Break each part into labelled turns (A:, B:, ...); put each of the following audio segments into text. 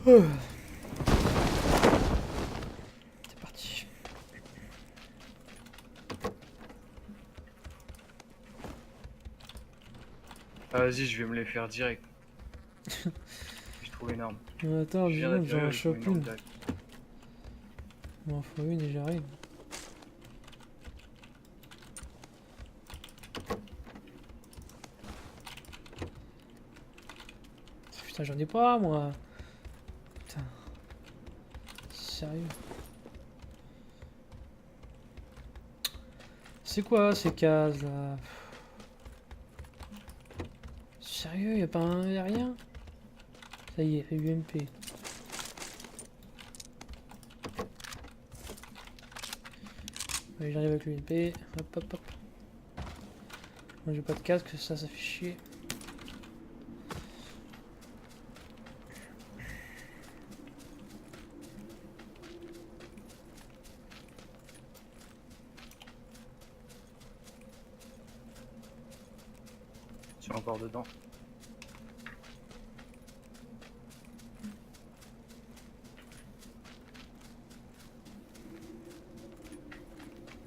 A: C'est parti.
B: Ah, vas-y, je vais me les faire direct. Je trouve une arme.
A: Attends,
B: Je viens
A: j'en
B: d'atterrir, je trouve
A: chope
B: une arme
A: une.
B: direct.
A: Il m'en faut une et j'arrive. Putain, j'en ai pas moi. Putain. Sérieux. C'est quoi ces cases là? Sérieux, y'a pas un. Y'a rien? Ça y est, UMP. Allez, j'arrive avec l'UMP. Hop hop hop. Moi j'ai pas de casque, ça fait chier.
B: Je suis encore dedans.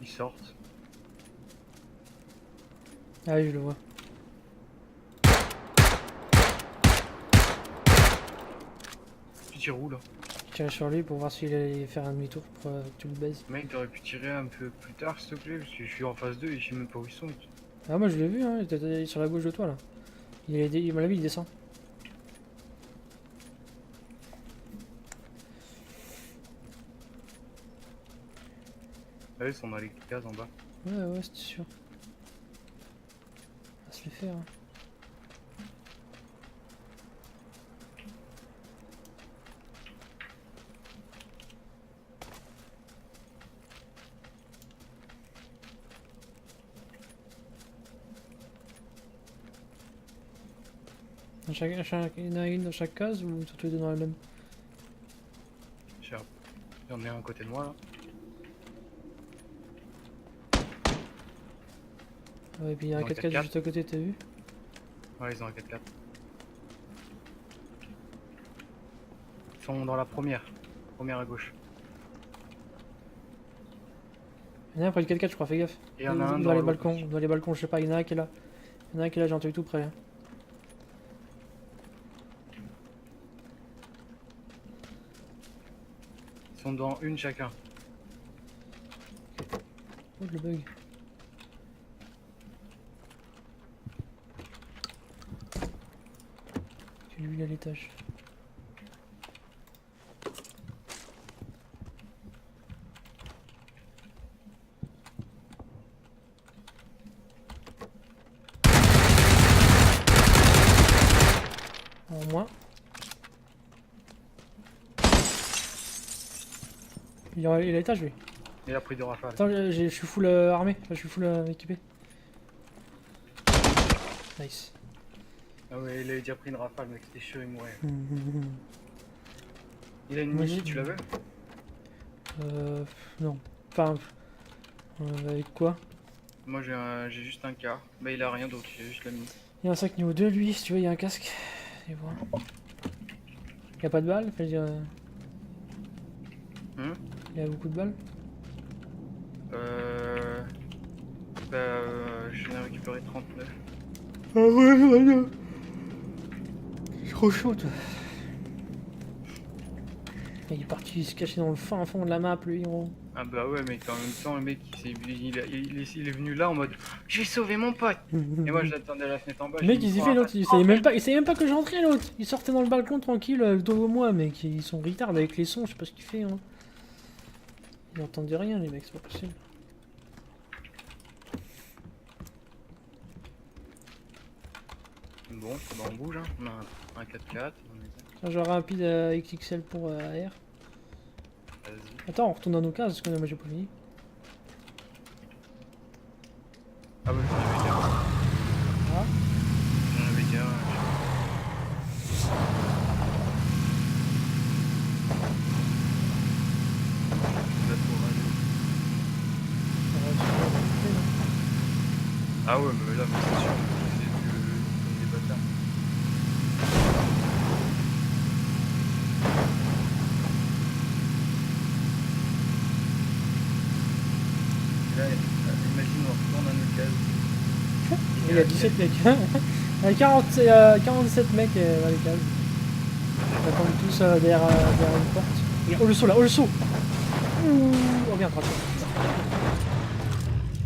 B: Ils sortent.
A: Ah oui, je le vois.
B: Tu tires où là?
A: Je tirais sur lui pour voir s'il allait faire un demi-tour pour que tu le baises.
B: Mec, t'aurais pu tirer un peu plus tard s'il te plaît, parce que je suis en phase 2 et je sais même pas où ils sont.
A: Ah, moi je l'ai vu, hein, il était sur la gauche de toi là. Il m'a vu, il descend.
B: Ah, ils sont dans les cases en bas.
A: Ouais, c'était sûr. On va se les faire. Hein. Il y en a une dans chaque case ou tous les deux dans la même?
B: J'en ai un à côté de moi là.
A: Ouais, et puis il y a un
B: Dans
A: 4x4
B: 4x4.
A: juste à côté, t'as vu?
B: Ouais, ils ont un 4x4. Ils sont dans la première. Première à gauche.
A: Il y en a un près du 4x4, je crois, fais gaffe.
B: Et il y en a un
A: dans les
B: l'autre
A: balcons,
B: aussi.
A: dans les balcons, je sais pas, il y en a un qui est là. Il y en a un qui est là, j'ai entendu tout près. Hein.
B: Ils sont dans une chacun.
A: Oh, le bug. J'ai vu à l'étage. En moins. Il est à l'étage lui.
B: Il a pris deux rafales.
A: Attends, je suis full armé, je suis full équipé. Nice.
B: Ah ouais, il avait déjà pris une rafale, mec, c'était sûr, il mourait. Il a une
A: Moi,
B: mini,
A: j'ai-
B: tu l'avais?
A: Non. Enfin, avec quoi?
B: Moi j'ai juste un car. Bah il a rien d'autre, j'ai juste la mini.
A: Il y a un sac niveau 2 lui, si tu veux, il y a un casque. Et voilà. Il y a pas de balles, dire, il y a beaucoup de balles.
B: J'en ai récupéré 39.
A: Ah ouais. C'est trop chaud toi. Il est parti se cacher dans le fin fond de la map le héros.
B: Ah bah ouais, mec, en même temps, le mec il est venu là en mode j'ai sauvé mon pote. Et moi j'attendais à la fenêtre en bas.
A: Le mec il s'y fait l'autre, il savait même pas que j'entrais l'autre. Il sortait dans le balcon tranquille, le dos au moi, mec. Ils sont retard avec les sons, je sais pas ce qu'il fait. Hein. Ils n'entendaient rien les mecs, c'est pas possible.
B: Bon, bah on bouge, hein. On a un 4x4.
A: Un genre rapide XXL pour AR.
B: Vas-y.
A: Attends, on retourne dans nos cases parce que moi j'ai pas fini.
B: Ah ouais, j'en avais déjà.
A: Ah.
B: J'en avais déjà. Ah ouais, mais là, mais c'est sûr, c'est comme des bâtards.
A: il y a 17 mecs. Il y a 47 mecs dans les cases. Ils attendent tous derrière une porte. Regarde, oh le saut là, oh le saut. Ouh, oh merde, raté.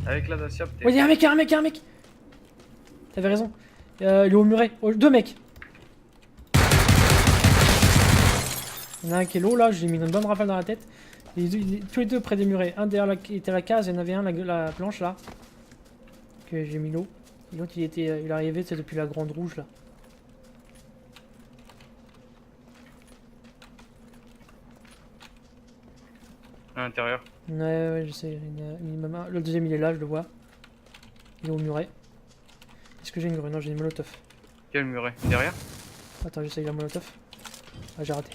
B: Avec la Dacia, peut-être.
A: Oh, il y a un mec. T'avais raison. Il est au muret. Oh, 2 mecs. Il y en a un qui est low là, j'ai mis une bonne rafale dans la tête. Et tous les deux près des murets. Un derrière qui était la case, il y en avait un la planche là. Que j'ai mis low. Et l'autre il arrivait depuis la grande rouge là.
B: À l'intérieur.
A: Ouais, je sais. Le deuxième il est là, je le vois. Il est au muret. Est-ce que j'ai une grue? Non, j'ai une molotov.
B: Quel muret? Derrière?
A: Attends, j'essaye la molotov. Ah, j'ai raté.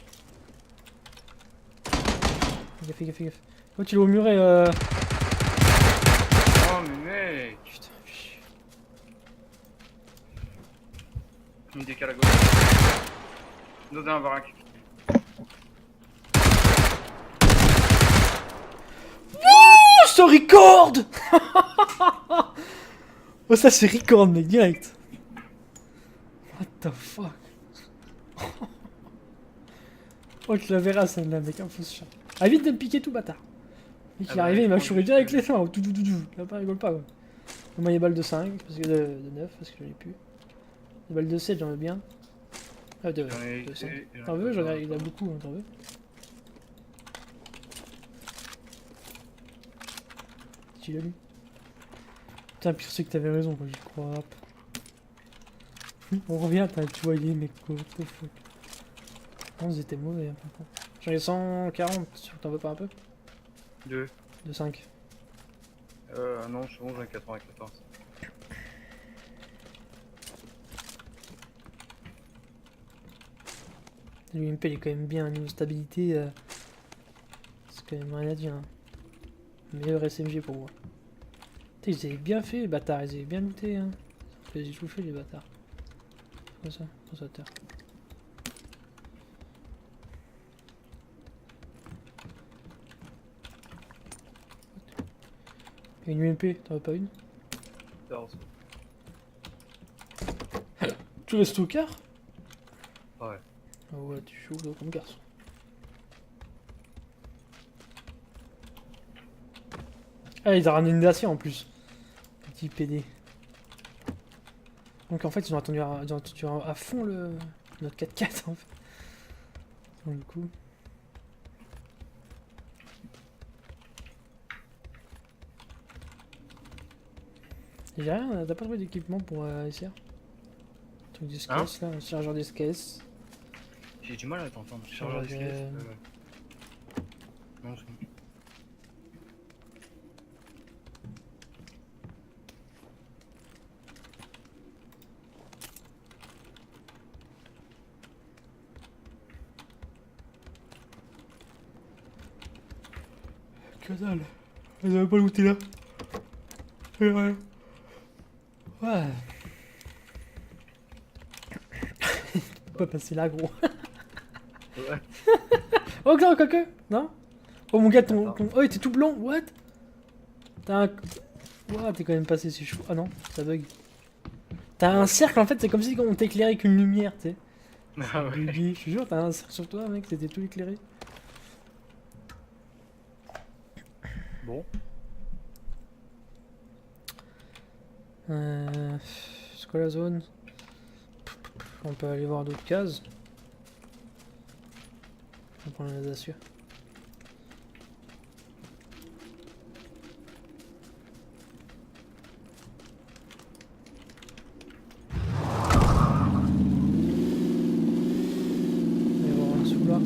A: Fais gaffe. Oh, tu es au muret.
B: Oh, mais mec!
A: Putain.
B: Il me décale à gauche. Dans un baraque.
A: Oh, ce record. Oh, ça c'est record, mec, direct. What the fuck. Oh, tu la verras celle-là, mec, un fausse chat. Ah, vite de me piquer tout, bâtard. Mec, il est arrivé, il m'a chouré direct les mains. Tout. Là, pas rigole pas, quoi. Moi, il y a balle de 5, parce que de 9, parce que j'en ai plus. Des balles de 7, j'en veux bien. Ah, de 5. T'en veux? Il a beaucoup, hein, t'en veux? Tu l'as lu? Putain, pire c'est que t'avais raison, quoi, j'y crois. On revient, t'as tué, mec, what the fuck. Non, ils étaient mauvais, hein, par contre. J'en ai 140, t'en veux pas un peu?
B: 2.
A: De 5.
B: Non, c'est bon, j'en ai 94.
A: L'UMP il est quand même bien, niveau stabilité, c'est quand même rien à dire. Hein. Meilleur SMG pour moi. Putain, ils avaient bien fait les bâtards, ils avaient bien looté. Hein. Ils ont tout fait les bâtards. Comme ça, conservateur. Il y a une UMP, t'en veux pas une?
B: 14.
A: Tu restes au quart?
B: Ouais.
A: Ah ouais, tu es chaud comme garçon. Ah, ils ont ramené une Dacia en plus. Petit PD. Donc en fait, ils ont attendu à fond notre 4x4 en fait. Donc, du coup. J'ai rien, t'as pas trouvé d'équipement pour SR? Truc du SKS là, un chargeur des SKS.
B: J'ai du mal à t'entendre. Chargeur de SKS. Non, c'est bon.
A: Que dalle. Ils avaient pas looté là. Ouais. Ouais. Pas passer là, gros.
B: Ouais.
A: Oh, non, quoique. Non? Oh, mon gars, oh, il était tout blanc. What? T'as un. Ouah, t'es quand même passé, c'est chaud. Ah non, ça bug. T'as un cercle en fait, c'est comme si on t'éclairait avec une lumière, tu sais.
B: Ah ouais.
A: Je te jure, t'as un cercle sur toi, mec, c'était tout éclairé.
B: Bon.
A: C'est quoi la zone? On peut aller voir d'autres cases. On prend les assures. On va voir en dessous là.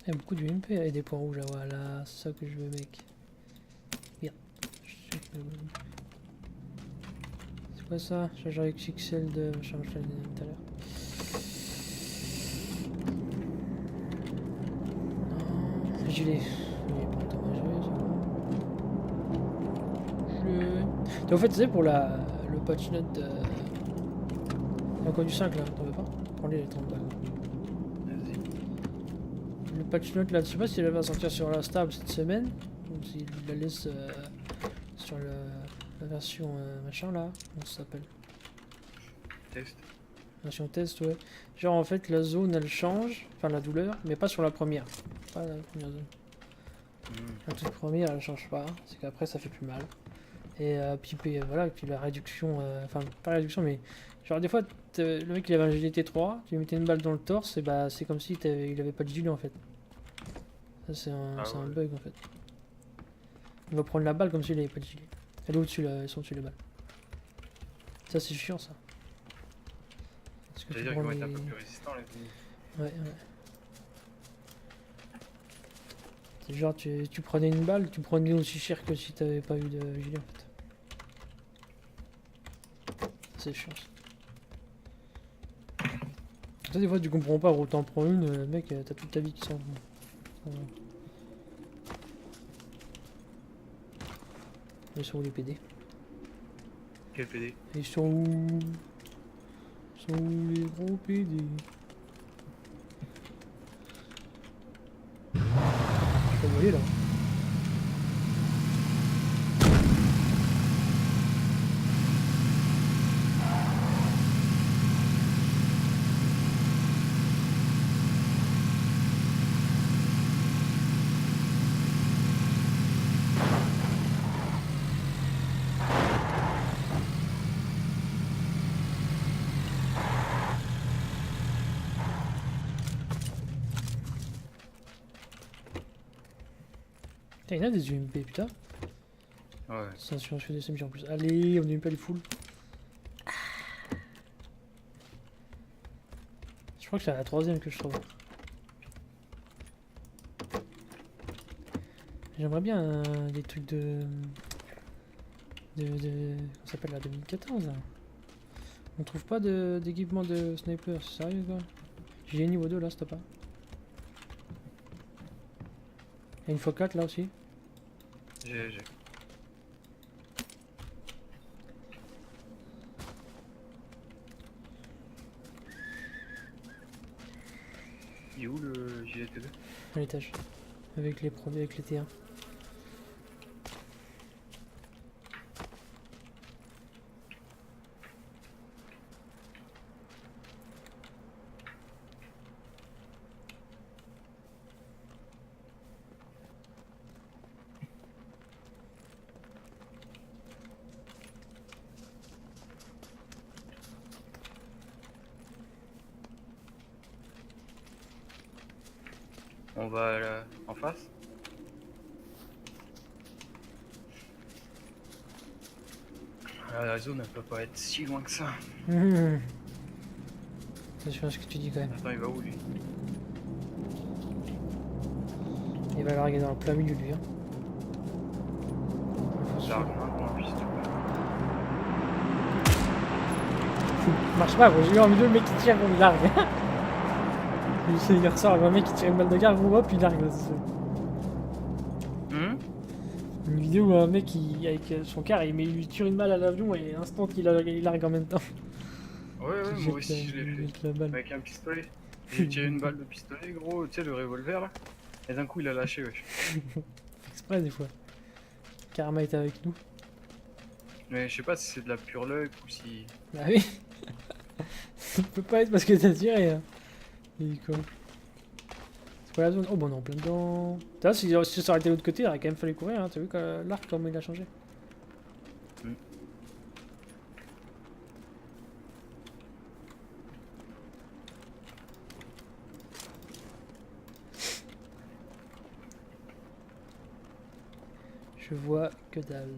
A: Il y a beaucoup de UMP et des points rouges, ah, voilà, c'est ça que je veux, mec. Merde. C'est quoi ça? Chargeur XXL de machin, je l'ai dit tout à l'heure. Non, gilet. Il est pas endommagé, ça va. Et en fait, tu sais, pour le patch note de. Il y a encore du 5 là, t'en veux pas? Prends-les les 30 balles.
B: Vas-y.
A: Le patch note là, je sais pas s'il va sortir sur la stable cette semaine ou s'il la laisse sur la version machin là, comment ça s'appelle?
B: Test.
A: Version test, ouais. Genre en fait la zone elle change, enfin la douleur, mais pas sur la première. Pas la première zone. La toute première elle change pas, c'est qu'après ça fait plus mal. Et puis voilà, et puis la réduction, enfin pas la réduction mais genre des fois le mec il avait un GDT3, tu lui mettais une balle dans le torse et bah c'est comme si il avait pas de gilet en fait. Ça c'est un bug en fait. Il va prendre la balle comme s'il avait pas de gilet. Elle est au-dessus là, elles sont au-dessus les balles. Ça c'est chiant ça. Parce que tu
B: C'est-à-dire qu'ils
A: prends
B: vont être un
A: les...
B: peu plus résistants les ennemis.
A: Ouais. C'est genre tu prenais une balle, tu prenais aussi cher que si t'avais pas eu de gilet en fait. C'est chiant ça. Ça, des fois tu comprends pas, gros t'en prends une, mec, t'as toute ta vie qui s'en... Ils sont où les PD?
B: Quel PD?
A: Ils sont où? Ils sont où les gros PD? Je peux voler là. Putain, il y en a des UMP, putain.
B: Ouais.
A: C'est sur des SMG en plus. Allez, on n'est même pas les foules. Je crois que c'est la troisième que je trouve. J'aimerais bien des trucs de... Comment ça s'appelle la 2014 là. On trouve pas d'équipement de sniper, c'est sérieux quoi? J'ai niveau 2 là, c'est pas. Il y a une x4 là aussi.
B: J'ai. Il est où le gilet T2?
A: À l'étage. Avec les produits, avec les T1.
B: On va en face. Ah, la zone elle peut pas être si loin que ça.
A: C'est sûr ce que tu dis quand même.
B: Attends, il va où lui?
A: Il va larguer dans le plein milieu lui. Hein.
B: Largue maintenant, puis c'est tout.
A: Marche pas, gros. J'ai eu en milieu le mec qui tire, gros, il largue. Il ressort, un mec qui tire une balle de gare, gros, hop, il largue là, c'est sûr. Une vidéo où un mec avec son car il lui tire une balle à l'avion et instant il largue en même temps.
B: Ouais, moi aussi je l'ai fait.
A: La balle.
B: Avec un pistolet. J'ai tiré une balle de pistolet, gros, tu sais, le revolver là. Et d'un coup il a lâché, wesh.
A: Exprès des fois. Karma est avec nous.
B: Mais je sais pas si c'est de la pure luck ou si.
A: Bah oui. Ça peut pas être parce que t'as tiré. Hein. Il dit quoi? C'est quoi la zone? Oh bon, on est en plein dedans. T'as vu, si ça aurait été de l'autre côté, il aurait quand même fallu courir. Hein. T'as vu que l'arc comment il a changé? Je vois que dalle.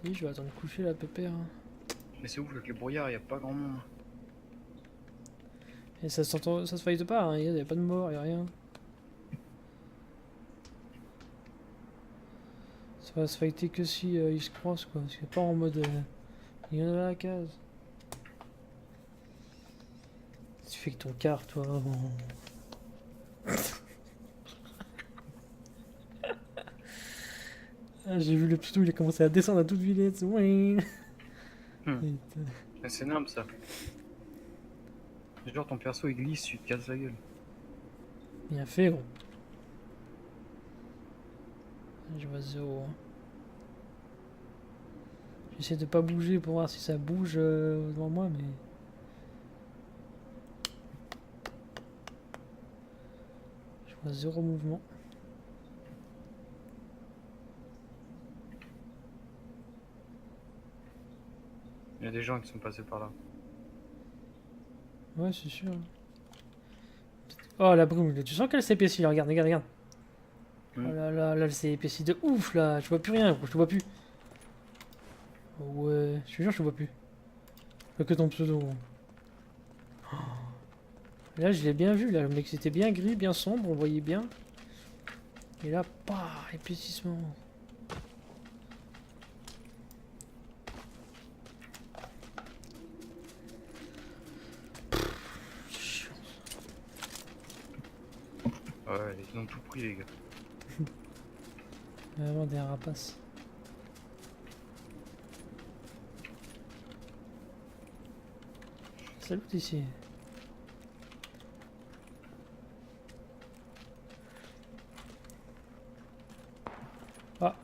A: Oui, je vais attendre de coucher la pépère. Hein.
B: Mais c'est ouf, avec les brouillards, y a pas grand monde.
A: Et ça se fight pas, hein. Y a pas de mort, y a rien. Ça va se fighter que si ils se croisent quoi. Parce que pas en mode. Il y en a à la case. Tu fais que ton quart, toi. Ah, j'ai vu le pseudo, il a commencé à descendre à toute vitesse. Ouais.
B: Mais c'est énorme ça. Genre ton perso il glisse, tu te casses la gueule.
A: Bien fait, gros. Je vois 0. Hein. J'essaie de pas bouger pour voir si ça bouge devant moi, mais. Je vois 0 mouvement.
B: Il y a des gens qui sont passés par là.
A: Ouais, c'est sûr. Oh, la brume, tu sens qu'elle s'épaissit, là. Regarde, regarde, regarde. Oh là là, là, elle s'est épaissie de ouf, là. Je vois plus rien, gros, je te vois plus. Ouais, je te jure, je te vois plus. Je vois que ton pseudo. Gros. Là, je l'ai bien vu, là. Le mec, c'était bien gris, bien sombre, on voyait bien. Et là, bah, épaississement. C'est chiant.
B: Ouais, ils ont tout pris les gars.
A: Vraiment des rapaces. Salut ici. Ah.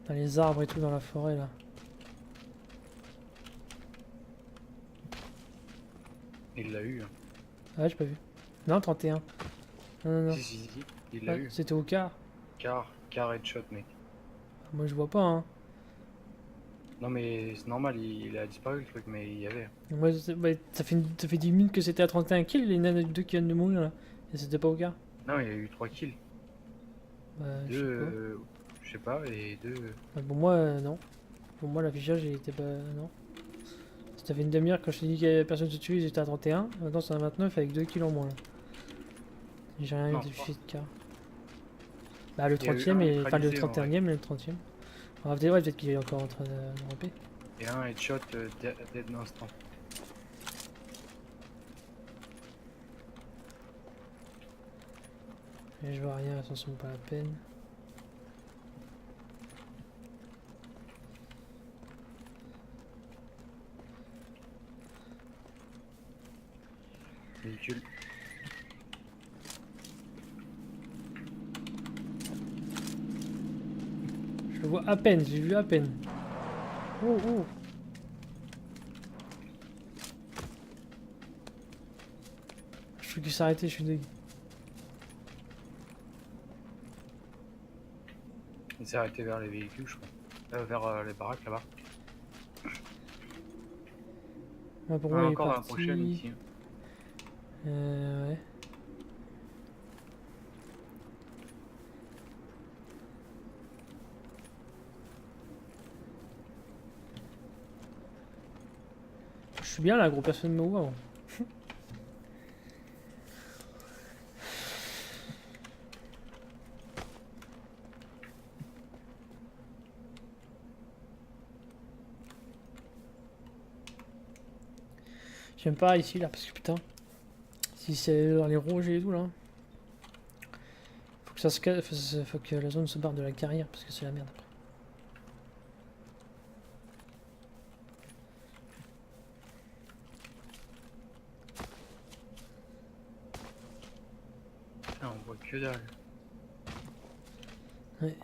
A: Dans les arbres et tout dans la forêt là.
B: Il l'a eu. Hein.
A: Ah, j'ai pas vu. Non, 31. Non, non, non.
B: Si, il l'a
A: Ouais,
B: eu.
A: c'était au quart.
B: Car headshot mec.
A: Moi, je vois pas, hein.
B: Non mais c'est normal, il a disparu le truc, mais il y avait.
A: Moi, ouais, ça fait 10 minutes que c'était à 31 kills, les nanas 2 qui viennent de mourir là. Et c'était pas au quart.
B: Non, il y a eu 3 kills.
A: Bah, je sais
B: Deux,
A: pas.
B: je sais pas, et deux.
A: Ouais, pour moi, non. Pour moi, l'affichage, il était pas. Non. Ça fait une demi-heure quand je t'ai dit qu'il y avait personne se tuer, ils étaient à 31. Maintenant, c'est à 29 avec 2 kills en moins là. J'ai rien
B: Non,
A: identifié de quart. Bah, le
B: il y a eu
A: 30ème,
B: un
A: et... enfin le
B: neutralisé, en vrai.
A: 31ème et le 30ème. On va peut-être qu'il est encore en train de ramper.
B: Et un headshot dead d'instant.
A: Et je vois rien, attention, pas la peine.
B: Véhicule.
A: Je le vois à peine, j'ai vu à peine. Oh, oh. Je trouve qu'il s'est arrêté, je suis dégueu.
B: Il s'est arrêté vers les véhicules, je crois. Vers les baraques là-bas.
A: Ouais, pour
B: On
A: moi,
B: a
A: il est
B: encore un
A: parti.
B: prochain ici.
A: Ouais. Je suis bien là, gros, personne me voit. Moi. J'aime pas ici là, parce que putain. Si c'est dans les rouges et tout là. Faut que ça se faut que la zone se barre de la carrière, parce que c'est la merde après.
B: Putain, on voit que dalle.
A: Ouais.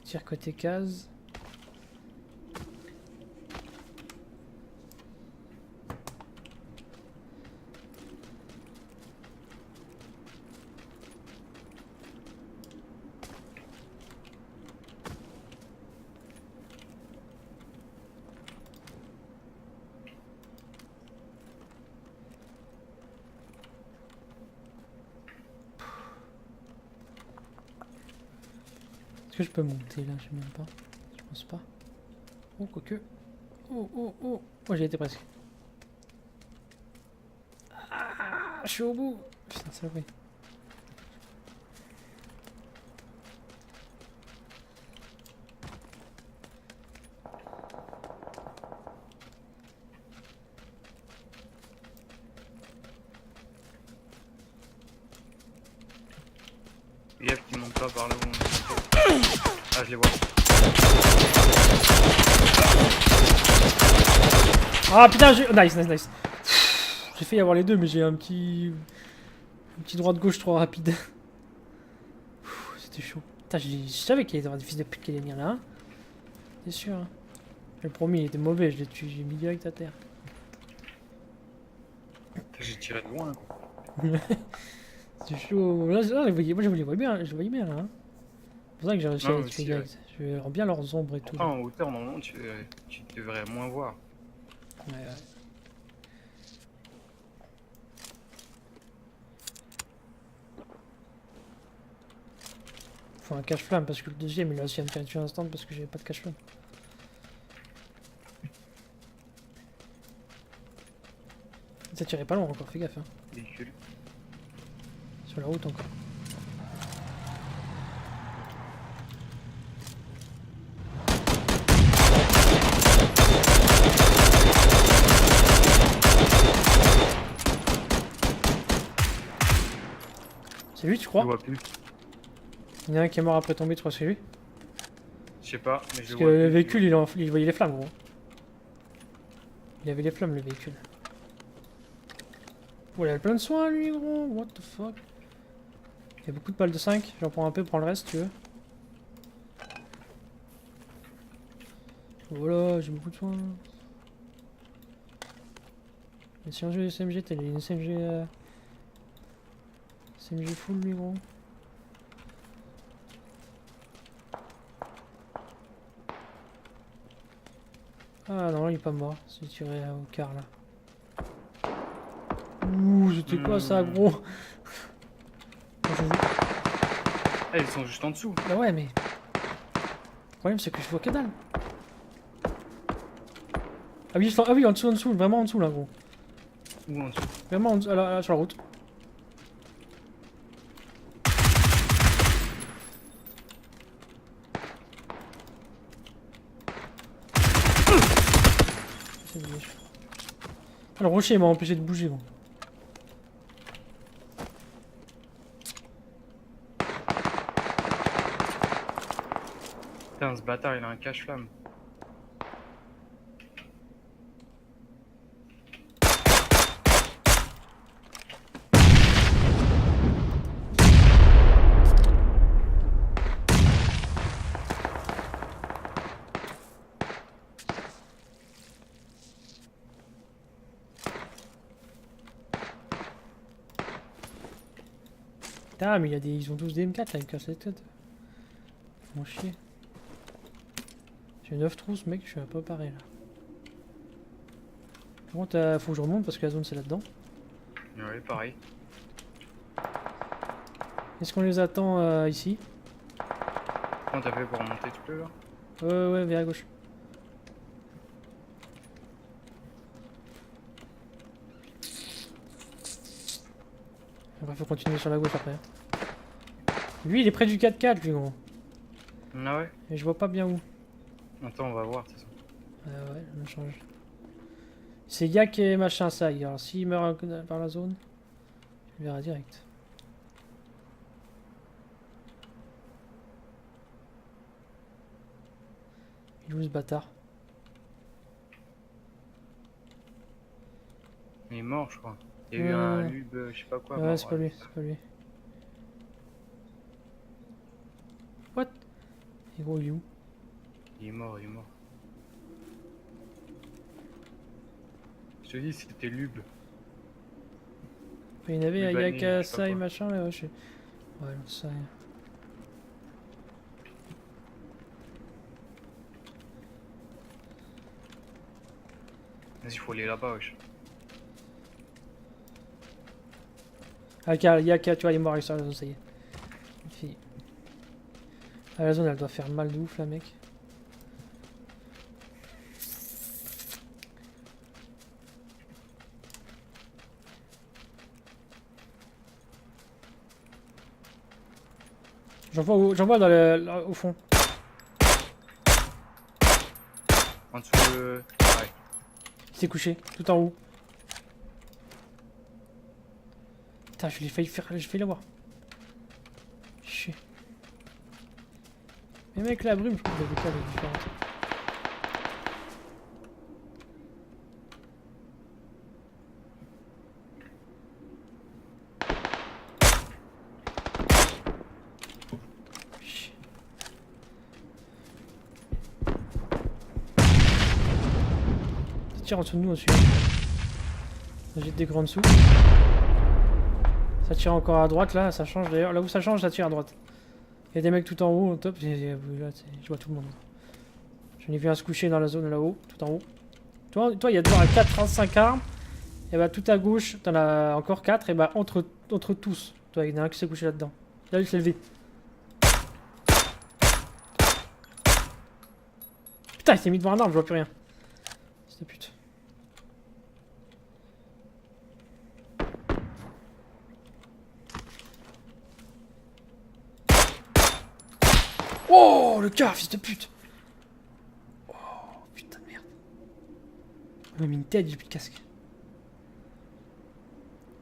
A: Tire côté case. Est-ce que je peux monter là? Je sais même pas. Je pense pas. Oh, quoique. Oh, oh, oh. Oh, j'y étais presque. Ah, je suis au bout. Putain, ça oui.
B: Gaffe qui monte pas par là où on est. Ah, je les vois.
A: Ah putain, j'ai... Nice, nice, nice. J'ai failli avoir les deux, mais j'ai un petit droite-gauche trop rapide. C'était chaud. Putain, je savais qu'il allait y avoir des fils de pute qui allaient venir là. Hein. C'est sûr. Hein. Le premier, il était mauvais, je l'ai tué, j'ai mis direct à terre.
B: J'ai tiré de loin.
A: C'est chaud. Là, moi, je les voyais bien, là. Hein. C'est pour ça que j'ai réussi à
B: Non,
A: les
B: mais
A: tuer
B: si,
A: direct. Je vais bien leurs ombres et tout.
B: Après, en hauteur, normalement, tu devrais moins voir.
A: Ouais, ouais. Faut un cache-flamme parce que le deuxième il a aussi à me faire tuer instant parce que j'avais pas de cache-flamme. Ça tirait pas loin encore, fais gaffe. Hein.
B: Véhicule.
A: Sur la route encore. C'est lui, tu
B: Je
A: crois?
B: le vois plus.
A: Il y en a un qui est mort après tomber, tu crois que c'est lui?
B: Je sais pas, mais je
A: Parce
B: le
A: que
B: vois
A: le
B: plus.
A: véhicule, il voyait les flammes, gros. Il avait les flammes, le véhicule. Oh, il a plein de soins, lui, gros. What the fuck? Il y a beaucoup de balles de 5. J'en prends un peu, prends le reste, si tu veux. Voilà, j'ai beaucoup de soins. Mais si on joue SMG, t'as une SMG... SMG full, lui, gros. Ah non, il est pas mort. C'est tiré au quart, là. Ouh, c'était quoi, ça, gros?
B: Ah, ils sont juste en dessous.
A: Bah ouais, mais... Le problème, c'est que je vois que dalle. Ah oui, ah oui, en dessous, vraiment en dessous, là, gros.
B: Ou en dessous.
A: Vraiment en dessous, là, sur la route. Ah, le rocher m'a empêché de bouger, gros.
B: Putain, ce bâtard, il a un cache-flamme.
A: Putain, mais ils ont tous des M4 là, ils me cassent les têtes. Mon chier. J'ai 9 trousses, mec, je suis un peu pareil là. Par contre, faut que je remonte parce que la zone c'est là-dedans.
B: Ouais, pareil.
A: Est-ce qu'on les attend ici?
B: Comment t'as fait pour remonter, tu peux là?
A: Ouais, vers la gauche. Après, faut continuer sur la gauche après. Lui, il est près du 4x4, lui, gros.
B: Ah ouais?
A: Et je vois pas bien où.
B: Attends, on va voir, de toute façon.
A: Ouais, on change. C'est Yak et machin, ça. Alors, s'il meurt par la zone, je verrai direct. Il est où ce bâtard?
B: Il est mort, je crois. Il y a eu un lube, je sais pas quoi.
A: Ouais,
B: mort,
A: c'est pas lui, c'est pas lui. What? Et gros, il est où?
B: Il est mort, il est mort. Je te dis, c'était lube.
A: Il y en avait à
B: Libanais,
A: Yak,
B: je sais pas
A: ça et
B: quoi.
A: machin là, ouais, je sais. Ouais, non, ça rien.
B: Vas-y, faut aller là-bas, wesh.
A: Ah, Yak, tu vois, il est mort avec ça, la zone, ça y est. Fini. Ah, la zone, elle doit faire mal de ouf, là, mec. J'en vois dans au fond.
B: En dessous de... Ouais.
A: Il s'est couché, tout en haut. Putain, j'ai failli l'avoir. Chier. Mais mec, la brume, je trouve la décale est différente. Chier. Ça tire en dessous de nous aussi. Ça jette des grands dessous. Ça tire encore à droite là, ça change d'ailleurs. Là où ça change, ça tire à droite. Il y a des mecs tout en haut, au top. Je vois tout le monde. J'en ai vu un se coucher dans la zone là-haut, tout en haut. Toi, il y a devant 4, 5 armes. Et bah tout à gauche, t'en as encore 4. Et bah entre tous. Toi, il y en a un qui s'est couché là-dedans. Là, il s'est levé. Putain, il s'est mis devant un arbre, je vois plus rien. C'est de pute. Oh, le car, fils de pute. Oh, putain de merde. Il m'a mis une tête, j'ai plus de casque.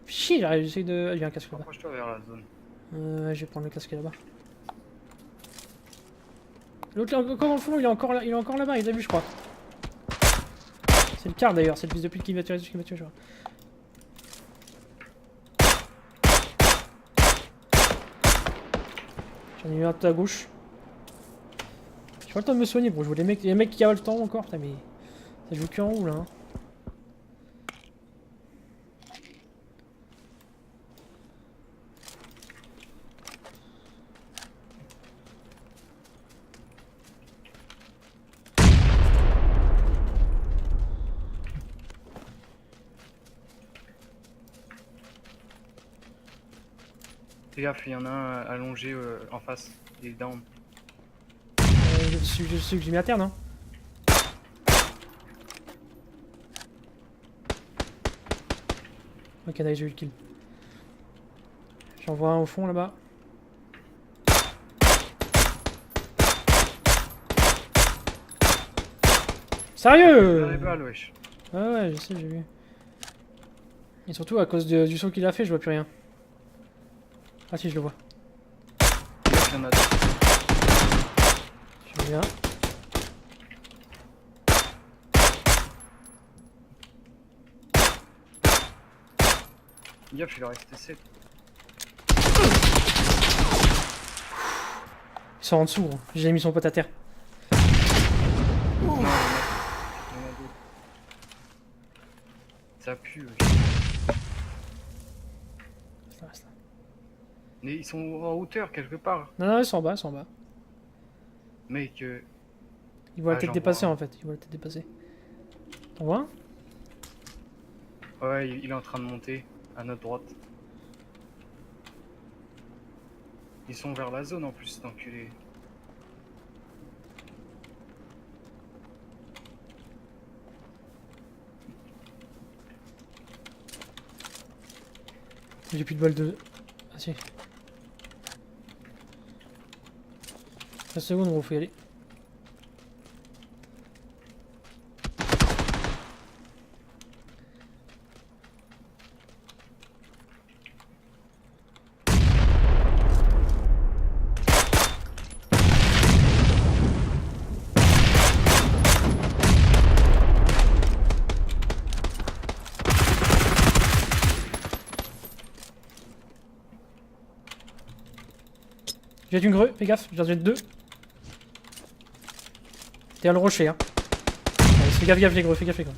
A: Chier, j'essaie de... Il y a un casque là-bas.
B: Approche-toi vers la zone.
A: Ouais, je vais prendre le casque là-bas. L'autre, encore dans le fond, il est encore là-bas, il a vu, je crois. C'est le car d'ailleurs, c'est le fils de pute qui va tirer dessus, je crois. J'en ai eu un tout à gauche. J'ai pas le temps de me soigner, bro. Je vois les mecs qui avalent le temps encore. Putain, mais ça joue que en haut là. Hein.
B: Fais gaffe, il y en a un allongé en face. Il est down.
A: Je sais que j'ai mis à terre, non? Ok, d'accord, j'ai eu le kill. J'en vois un au fond là-bas. Sérieux?
B: Les balles, wesh.
A: Ouais, je sais, j'ai vu. Et surtout à cause du saut qu'il a fait, je vois plus rien. Ah si, je le vois.
B: Il y en a deux.
A: Je viens.
B: Gaffe, il en restait 7.
A: Ils sont en dessous, hein. J'ai mis son pote à terre.
B: Non, il y en a deux. Ça pue, wesh.
A: Reste là.
B: Mais ils sont en hauteur quelque part.
A: Non, ils sont en bas, ils sont en bas.
B: Mec,
A: Ils voient la
B: Ah,
A: tête
B: j'en
A: dépasser
B: vois un.
A: en fait, ils voient la tête dépasser. T'en vois un?
B: ouais, il est en train de monter à notre droite. Ils sont vers la zone en plus, cet enculé.
A: J'ai plus de balles de... Ah si. 13 secondes, gros, faut y aller. J'ai une grue, fais gaffe, j'en ai deux. T'es à le rocher, hein. Allez, fais gaffe les greux, fais gaffe les greux.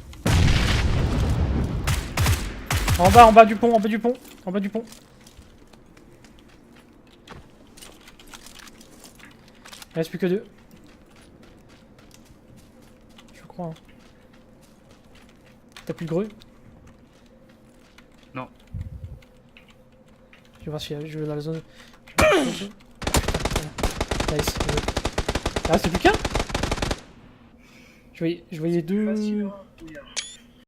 A: En bas du pont, en bas du pont, en bas du pont. Il reste plus que deux. Je crois. Hein. T'as plus de grue?
B: Non.
A: Je vais voir si je vais dans la zone. Nice. Ah, c'est plus qu'un? Je voyais deux.
B: Facile, hein.